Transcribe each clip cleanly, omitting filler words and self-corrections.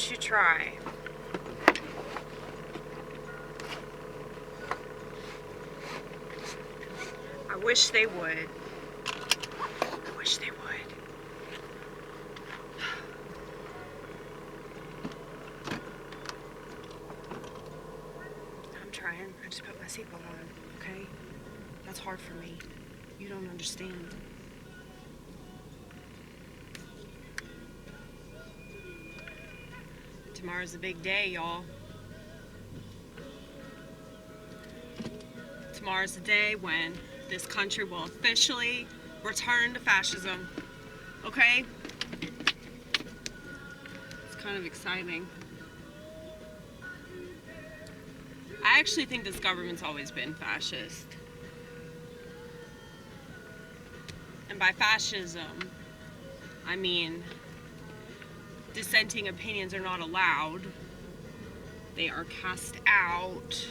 don't you try. I wish they would. I wish they would. I'm trying. I just put my seatbelt on, okay? That's hard for me. You don't understand. Tomorrow's a big day, y'all. Tomorrow's the day when this country will officially return to fascism. Okay? It's kind of exciting. I actually think this government's always been fascist. And by fascism, I mean dissenting opinions are not allowed. They are cast out.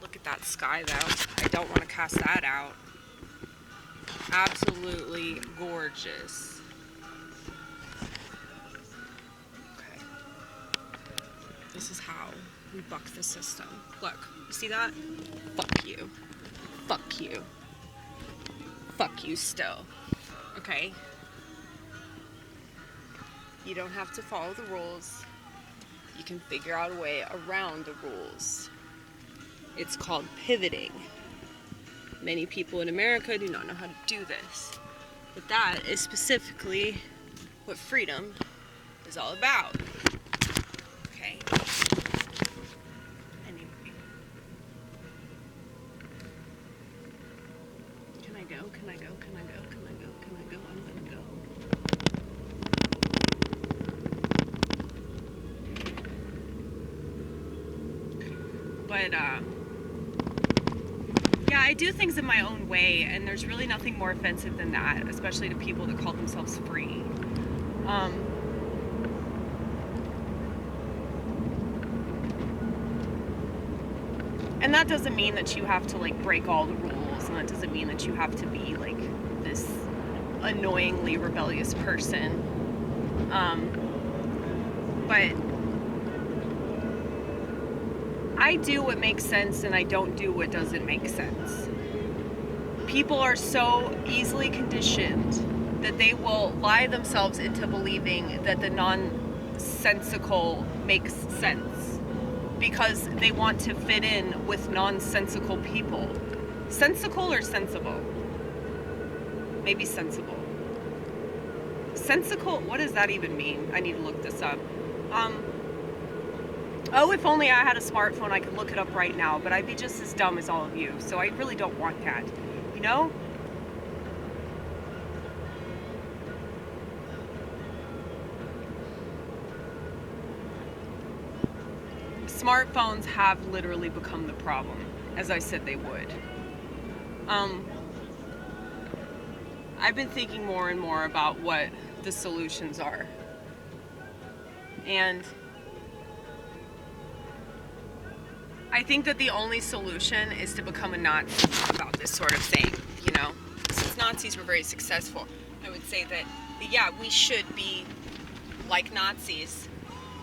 Look at that sky though. I don't want to cast that out. Absolutely gorgeous. Okay. This is how we buck the system. Look, you see that? Fuck you. Fuck you. Fuck you still. Okay? You don't have to follow the rules. You can figure out a way around the rules. It's called pivoting. Many people in America do not know how to do this. But that is specifically what freedom is all about. Okay? Anyway. Can I go? Can I go? Can I go? Can I go? Can I go? I'm gonna go. But, yeah, I do things in my own way, and there's really nothing more offensive than that, especially to people that call themselves free. And that doesn't mean that you have to, like, break all the rules, and that doesn't mean that you have to be, like, this annoyingly rebellious person. But I do what makes sense and I don't do what doesn't make sense. People are so easily conditioned that they will lie themselves into believing that the nonsensical makes sense because they want to fit in with nonsensical people. Sensical or sensible? Maybe sensible. Sensical, what does that even mean? I need to look this up. Oh, if only I had a smartphone, I could look it up right now, but I'd be just as dumb as all of you, so I really don't want that, you know? Smartphones have literally become the problem, as I said they would. I've been thinking more and more about what the solutions are. And I think that the only solution is to become a Nazi about this sort of thing, you know? Since Nazis were very successful, I would say that, yeah, we should be like Nazis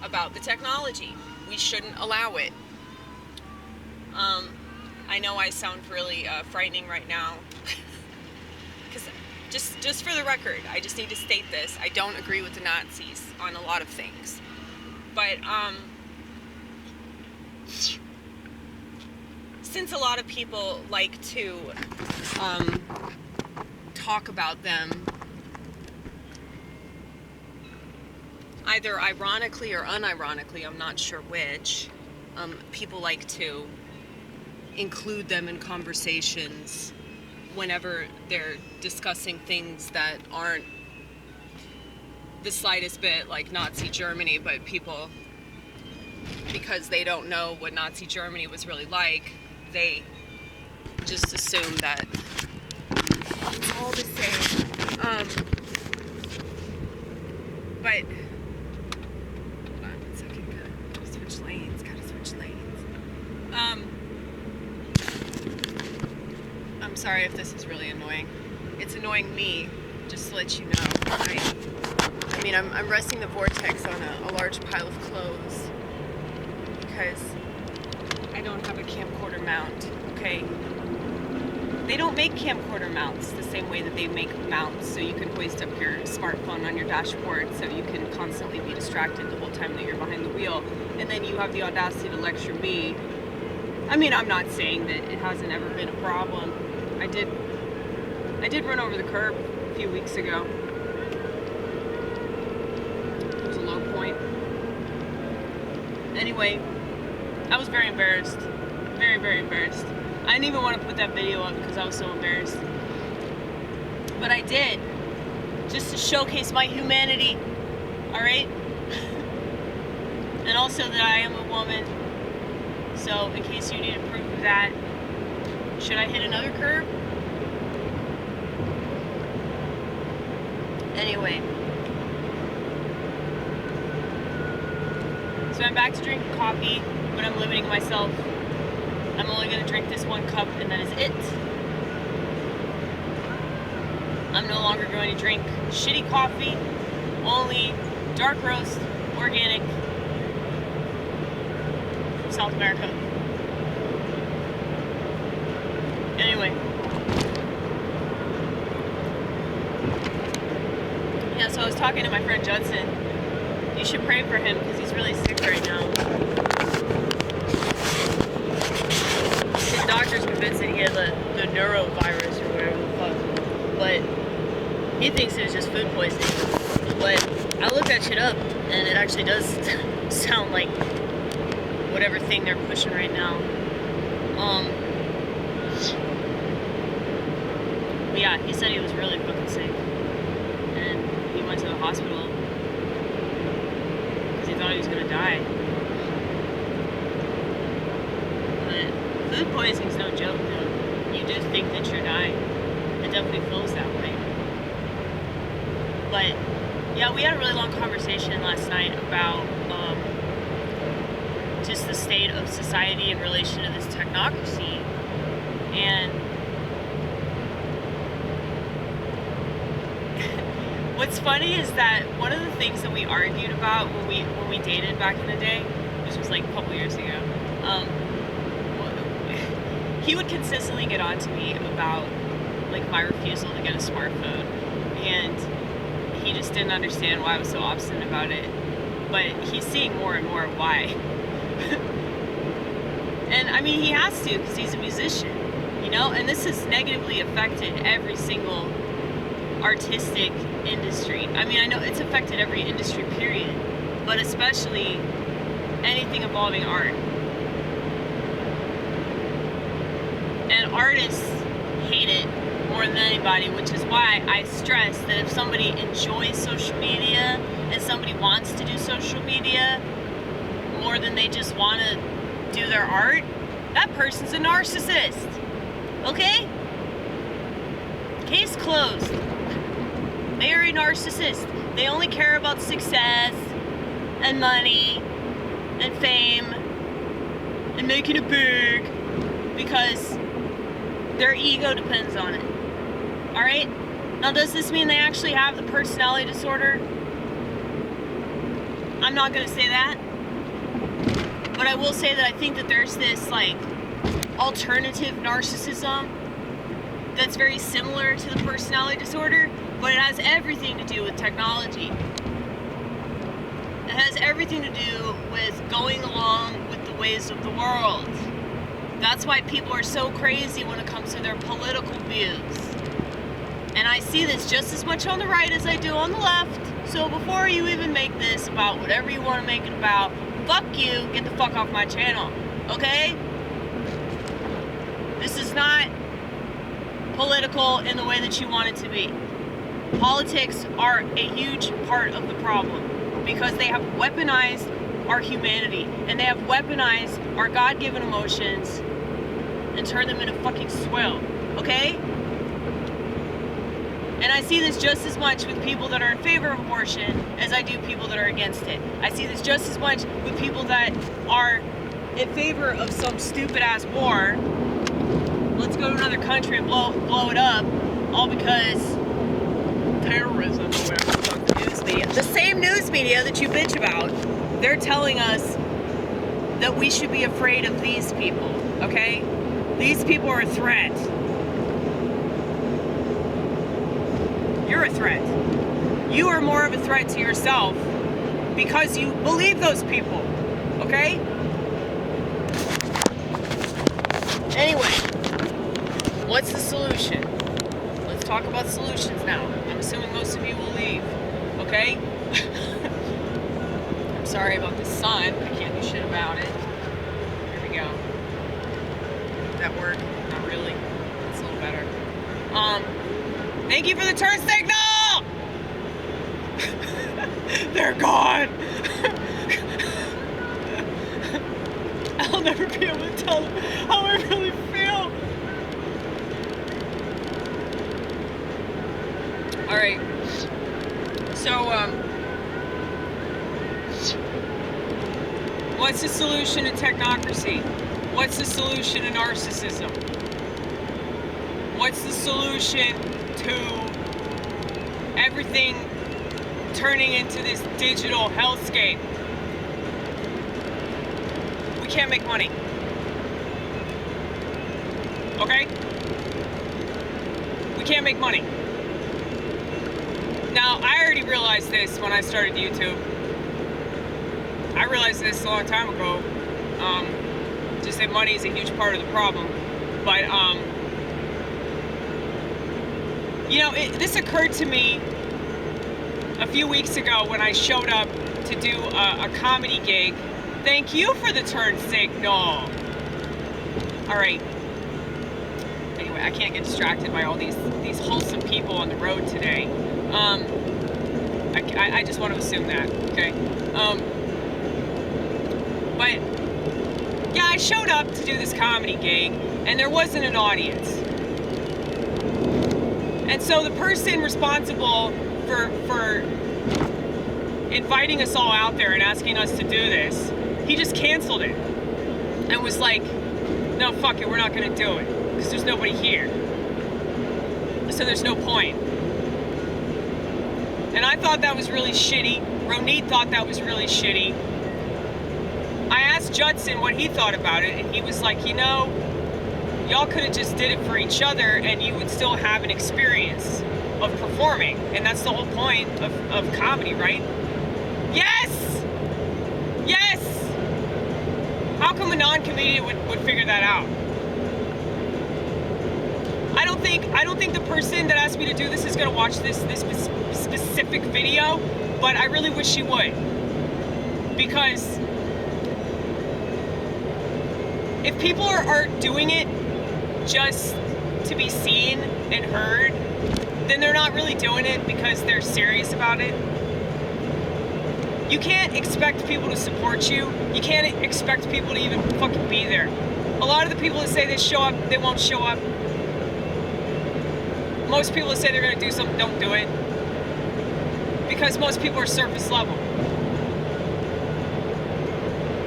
about the technology. We shouldn't allow it. I know I sound really frightening right now. Because just for the record, I just need to state this. I don't agree with the Nazis on a lot of things. But, since a lot of people like to talk about them either ironically or unironically, I'm not sure which, people like to include them in conversations whenever they're discussing things that aren't the slightest bit like Nazi Germany, but people, because they don't know what Nazi Germany was really like, they just assume that it's all the same. But hold on one second. Gotta switch lanes. I'm sorry if this is really annoying. It's annoying me, just to let you know. I mean, I'm resting the vortex on a large pile of clothes because I don't have a camcorder mount, okay? They don't make camcorder mounts the same way that they make mounts so you can hoist up your smartphone on your dashboard so you can constantly be distracted the whole time that you're behind the wheel. And then you have the audacity to lecture me. I mean, I'm not saying that it hasn't ever been a problem. I did run over the curb a few weeks ago. It was a low point. Anyway, I was very embarrassed. Very, very embarrassed. I didn't even want to put that video up because I was so embarrassed. But I did. Just to showcase my humanity. Alright? And also that I am a woman. So, in case you need to prove that, should I hit another curb? Anyway. So I'm back to drinking coffee, but I'm limiting myself. I'm only going to drink this one cup, and that is it. I'm no longer going to drink shitty coffee, only dark roast, organic, from South America. Anyway. Yeah, so I was talking to my friend Judson. You should pray for him, because he's really sick right now. His doctor's convinced that he has the neurovirus or whatever the fuck. But he thinks it was just food poisoning. But I looked that shit up, and it actually does sound like whatever thing they're pushing right now. But yeah, he said he was really fucking sick. And he went to the hospital because he thought he was gonna die. But food poisoning's no joke, though. You do think that you're dying. It definitely feels that way. But yeah, we had a really long conversation last night about just the state of society in relation to this technocracy. And what's funny is that one of the things that we argued about when we dated back in the day, which was like a couple years ago, he would consistently get on to me about like my refusal to get a smartphone, and he just didn't understand why I was so obstinate about it. But he's seeing more and more why. And I mean, he has to, because he's a musician, you know, and this has negatively affected every single artistic industry. I mean, I know it's affected every industry, period, but especially anything involving art. And artists hate it more than anybody, which is why I stress that if somebody enjoys social media and somebody wants to do social media more than they just want to do their art, that person's a narcissist. Okay? Case closed. They are a narcissist. They only care about success and money and fame and making it big because their ego depends on it. Alright? Now, does this mean they actually have the personality disorder? I'm not going to say that. But I will say that I think that there's this, like, alternative narcissism that's very similar to the personality disorder, but it has everything to do with technology. It has everything to do with going along with the ways of the world. That's why people are so crazy when it comes to their political views. And I see this just as much on the right as I do on the left. So before you even make this about whatever you want to make it about, fuck you, get the fuck off my channel, okay? This is not political in the way that you want it to be. Politics are a huge part of the problem because they have weaponized our humanity and they have weaponized our God-given emotions and turned them into fucking swill, okay? And I see this just as much with people that are in favor of abortion as I do people that are against it. I see this just as much with people that are in favor of some stupid-ass war. Let's go to another country and blow it up, all because terrorism, or whatever the fuck it is. news media, the same news media that you bitch about, they're telling us that we should be afraid of these people, okay? These people are a threat. You're a threat. You are more of a threat to yourself because you believe those people, okay? Anyway, what's the solution? Let's talk about solutions now. I'm assuming most of you will leave, okay? I'm sorry about the sun. I can't do shit about it. Here we go. Did that work? Not really. It's a little better. Thank you for the turn signal! They're gone! I'll never be able to tell them how I really feel. Alright. So, what's the solution to technocracy? What's the solution to narcissism? What's the solution to everything turning into this digital hellscape? We can't make money. Okay? We can't make money. Now, I already realized this when I started YouTube. I realized this a long time ago. Just that money is a huge part of the problem. But, you know, this occurred to me a few weeks ago when I showed up to do a comedy gig. Thank you for the turn signal. All right. Anyway, I can't get distracted by all these wholesome people on the road today. I just want to assume that, okay? But yeah, I showed up to do this comedy gig, and there wasn't an audience. And so the person responsible for inviting us all out there and asking us to do this, he just canceled it and was like, no, fuck it, we're not going to do it because there's nobody here. So there's no point. And I thought that was really shitty. Ronit thought that was really shitty. I asked Judson what he thought about it, and he was like, you know, y'all could have just did it for each other and you would still have an experience of performing. And that's the whole point of comedy, right? Yes! Yes! How come a non-comedian would figure that out? I don't think the person that asked me to do this is going to watch this specific video, but I really wish she would. Because if people are doing it just to be seen and heard, then they're not really doing it because they're serious about it. You can't expect people to support you. You can't expect people to even fucking be there. A lot of the people that say they show up, they won't show up. Most people that say they're going to do something don't do it. Because most people are surface level.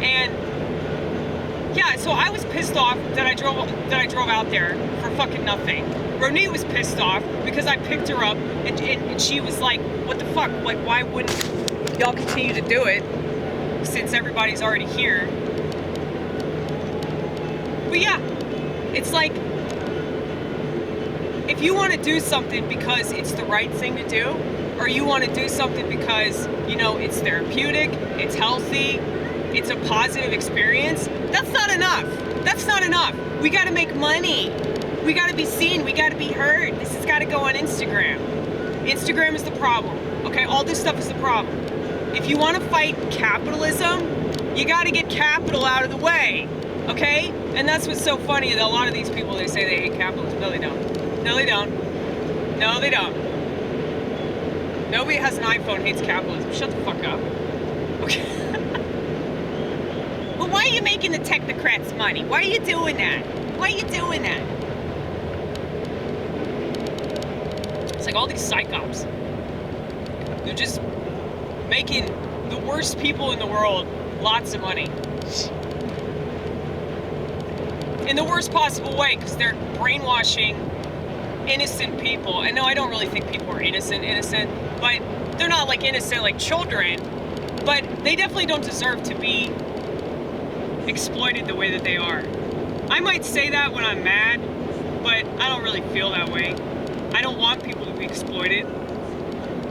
And yeah, so I was pissed off that I drove out there for fucking nothing. Ronit was pissed off because I picked her up and she was like, what the fuck? Like, why wouldn't y'all continue to do it since everybody's already here? But yeah, it's like, if you want to do something because it's the right thing to do, or you want to do something because, you know, it's therapeutic, it's healthy, it's a positive experience, that's not enough. That's not enough. We got to make money. We got to be seen. We got to be heard. This has got to go on Instagram. Instagram is the problem. Okay, all this stuff is the problem. If you want to fight capitalism, you got to get capital out of the way. Okay? And that's what's so funny that a lot of these people, they say they hate capitalism. No, they don't. No, they don't. No, they don't. Nobody has an iPhone hates capitalism. Shut the fuck up. Okay. Well, why are you making the technocrats money? Why are you doing that? Why are you doing that? It's like all these psychops. They're just making the worst people in the world lots of money. In the worst possible way, because they're brainwashing innocent people, and no, I don't really think people are innocent, but they're not like innocent like children, but they definitely don't deserve to be exploited the way that they are. I might say that when I'm mad, but I don't really feel that way. I don't want people to be exploited,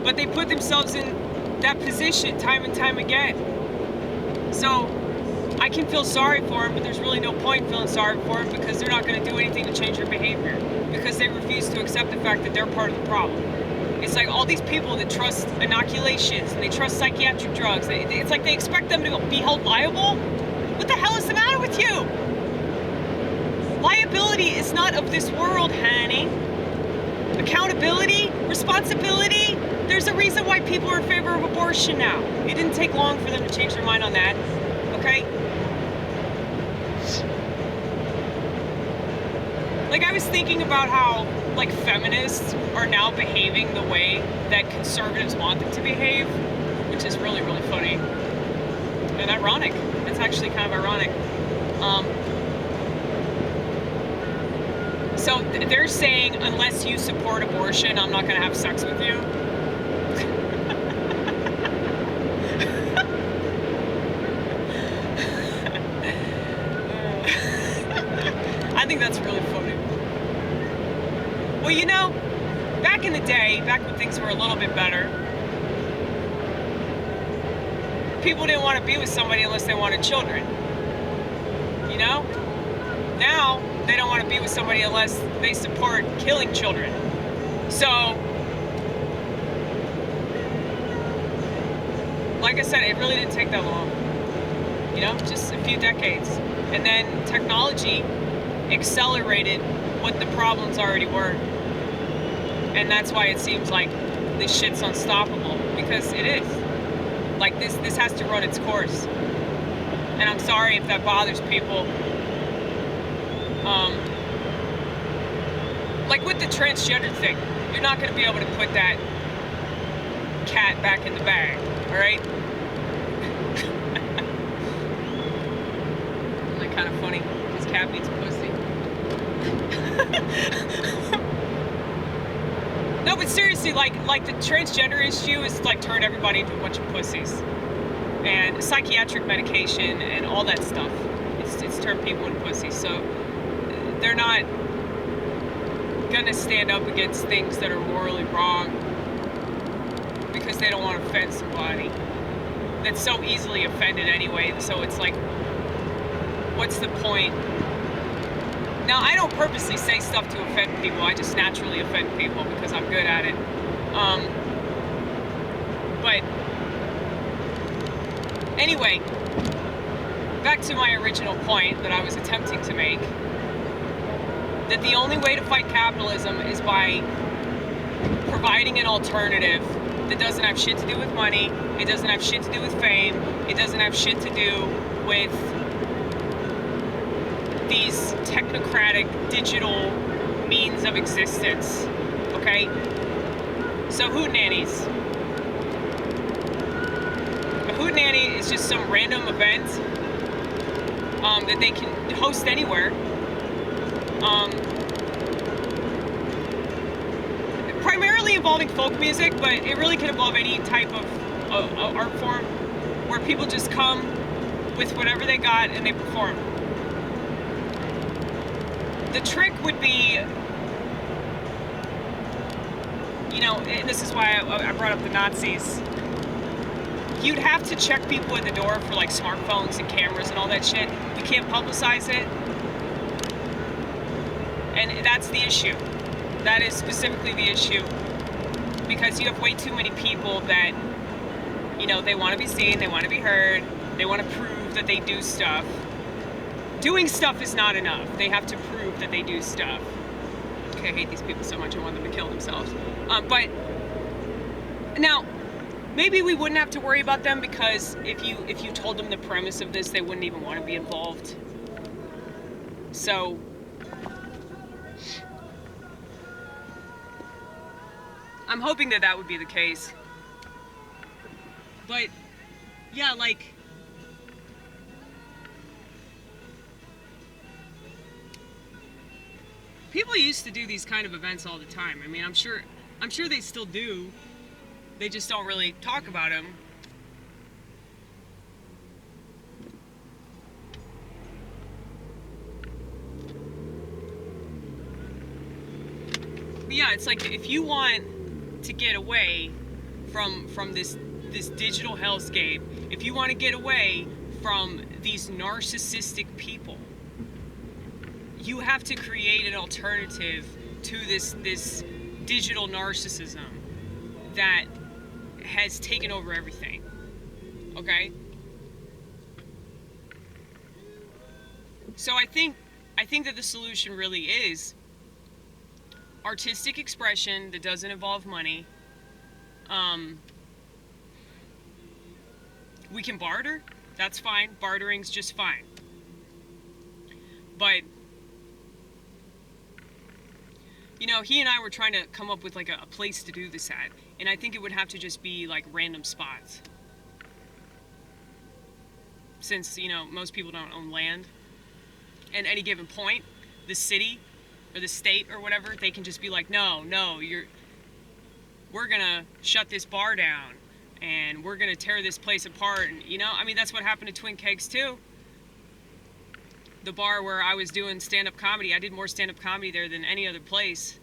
but they put themselves in that position time and time again. So I can feel sorry for them, but there's really no point in feeling sorry for them because they're not going to do anything to change their behavior because they refuse to accept the fact that they're part of the problem. It's like all these people that trust inoculations and they trust psychiatric drugs. It's like they expect them to be held liable. What the hell is the matter with you? Liability is not of this world, honey. Accountability, responsibility. There's a reason why people are in favor of abortion now. It didn't take long for them to change their mind on that. Okay? Like, I was thinking about how, like, feminists are now behaving the way that conservatives want them to behave, which is really, really funny. And ironic. It's actually kind of ironic. So they're saying, unless you support abortion, I'm not going to have sex with you. I think that's really funny. Well, you know, back in the day, back when things were a little bit better, people didn't want to be with somebody unless they wanted children. You know? Now, they don't want to be with somebody unless they support killing children. So, like I said, it really didn't take that long. You know, just a few decades. And then technology accelerated what the problems already were. And that's why it seems like this shit's unstoppable, because it is. Like, this has to run its course. And I'm sorry if that bothers people. Like with the transgender thing, you're not going to be able to put that cat back in the bag, alright? Isn't that kind of funny? This cat needs pussy. No, but seriously, like the transgender issue is like turned everybody into a bunch of pussies. And psychiatric medication and all that stuff, it's turned people into pussies. So they're not gonna stand up against things that are morally wrong because they don't want to offend somebody that's so easily offended anyway. So it's like, what's the point? Now, I don't purposely say stuff to offend people. I just naturally offend people because I'm good at it. But anyway, back to my original point that I was attempting to make, that the only way to fight capitalism is by providing an alternative that doesn't have shit to do with money, it doesn't have shit to do with fame, it doesn't have shit to do with these technocratic digital means of existence, okay? So hootenannies. A hootenanny is just some random event that they can host anywhere. Primarily involving folk music, but it really can involve any type of art form where people just come with whatever they got and they perform. The trick would be, you know, and this is why I brought up the Nazis. You'd have to check people at the door for like smartphones and cameras and all that shit. You can't publicize it. And that's the issue. That is specifically the issue. Because you have way too many people that, you know, they want to be seen, they want to be heard, they want to prove that they do stuff. Doing stuff is not enough. They have to prove that they do stuff. Okay, I hate these people so much, I want them to kill themselves. But now, maybe we wouldn't have to worry about them because if you told them the premise of this, they wouldn't even want to be involved. So I'm hoping that would be the case. But yeah, like, People used to do these kind of events all the time. I mean, I'm sure they still do. They just don't really talk about them. But yeah, it's like if you want to get away from this digital hellscape, if you want to get away from these narcissistic people, you have to create an alternative to this digital narcissism that has taken over everything. Okay? So I think that the solution really is artistic expression that doesn't involve money. We can barter. That's fine. Bartering's just fine. But you know, he and I were trying to come up with like a place to do this at, and I think it would have to just be like random spots. Since, you know, most people don't own land. At any given point, the city or the state or whatever, they can just be like, no, we're gonna shut this bar down and we're gonna tear this place apart. And, you know, I mean, that's what happened to Twin Kegs too. The bar where I was doing stand-up comedy, I did more stand-up comedy there than any other place.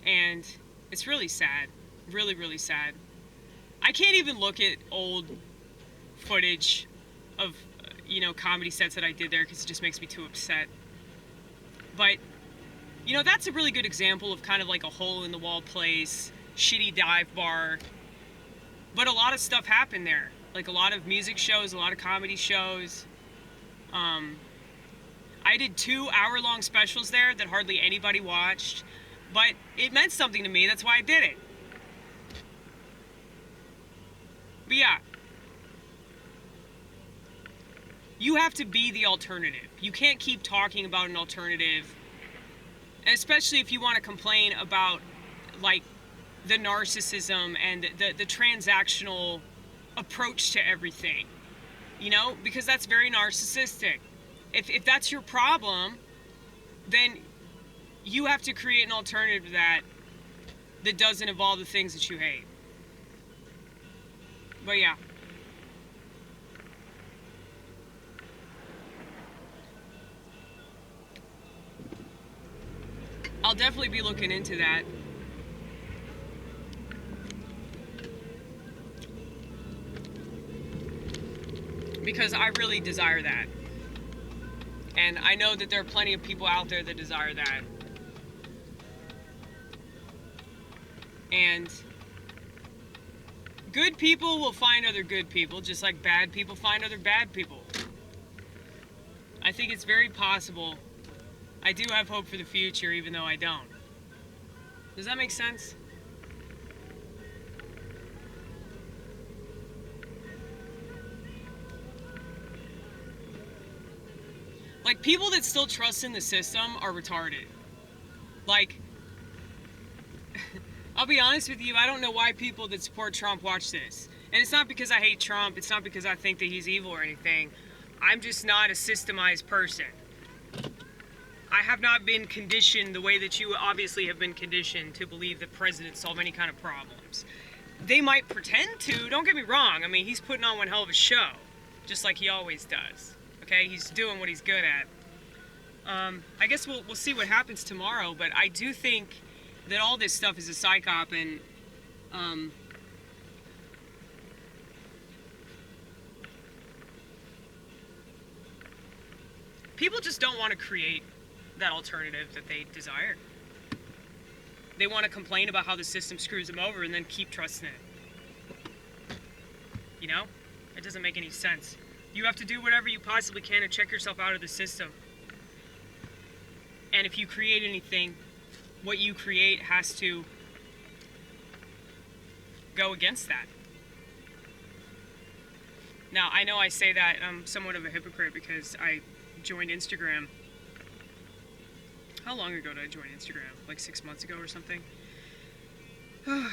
And it's really sad. Really, really sad. I can't even look at old footage of, you know, comedy sets that I did there because it just makes me too upset. But, you know, that's a really good example of kind of like a hole-in-the-wall place, shitty dive bar. But a lot of stuff happened there. Like a lot of music shows, a lot of comedy shows. I did 2 hour-long specials there that hardly anybody watched. But it meant something to me, that's why I did it. But yeah. You have to be the alternative. You can't keep talking about an alternative. And especially if you want to complain about, like, the narcissism and the transactional approach to everything. You know? Because that's very narcissistic. If that's your problem, then you have to create an alternative to that doesn't involve the things that you hate. But yeah. I'll definitely be looking into that. Because I really desire that. And I know that there are plenty of people out there that desire that. And good people will find other good people, just like bad people find other bad people. I think it's very possible. I do have hope for the future, even though I don't. Does that make sense? Like, people that still trust in the system are retarded. Like, I'll be honest with you, I don't know why people that support Trump watch this. And it's not because I hate Trump, it's not because I think that he's evil or anything. I'm just not a systemized person. I have not been conditioned the way that you obviously have been conditioned to believe that presidents solve any kind of problems. They might pretend to, don't get me wrong. I mean, he's putting on one hell of a show, just like he always does. Okay, he's doing what he's good at. I guess we'll see what happens tomorrow, but I do think that all this stuff is a psyop, and people just don't want to create that alternative that they desire. They want to complain about how the system screws them over and then keep trusting it. You know? It doesn't make any sense. You have to do whatever you possibly can to check yourself out of the system. And if you create anything, what you create has to go against that. Now, I know I say that I'm somewhat of a hypocrite because I joined Instagram. How long ago did I join Instagram? Like 6 months ago or something? But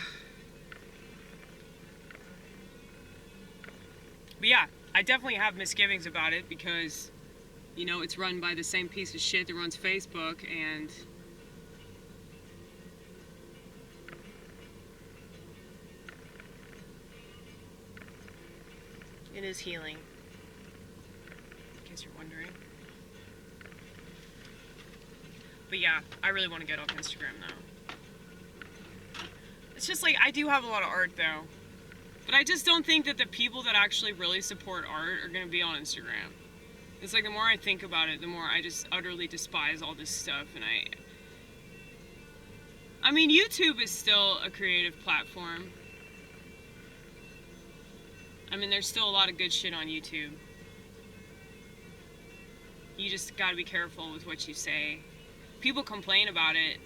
yeah, I definitely have misgivings about it because, You know, it's run by the same piece of shit that runs Facebook, and it is healing, in case you're wondering. But yeah, I really want to get off Instagram now. It's just like, I do have a lot of art though, but I just don't think that the people that actually really support art are going to be on Instagram. It's like, the more I think about it, the more I just utterly despise all this stuff. And I mean, YouTube is still a creative platform. I mean, there's still a lot of good shit on YouTube. You just gotta be careful with what you say. People complain about it,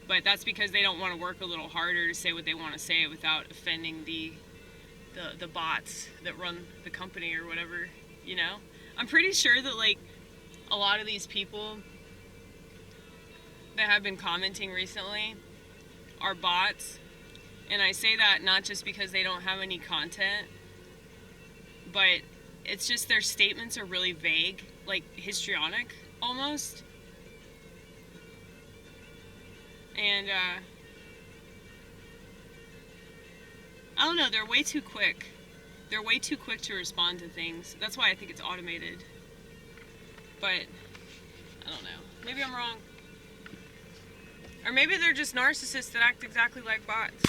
but that's because they don't want to work a little harder to say what they want to say without offending the bots that run the company or whatever, you know? I'm pretty sure that, like, a lot of these people that have been commenting recently are bots. And I say that not just because they don't have any content, but it's just their statements are really vague, like histrionic almost. And I don't know, they're way too quick. They're way too quick to respond to things. That's why I think it's automated. But I don't know. Maybe I'm wrong. Or maybe they're just narcissists that act exactly like bots.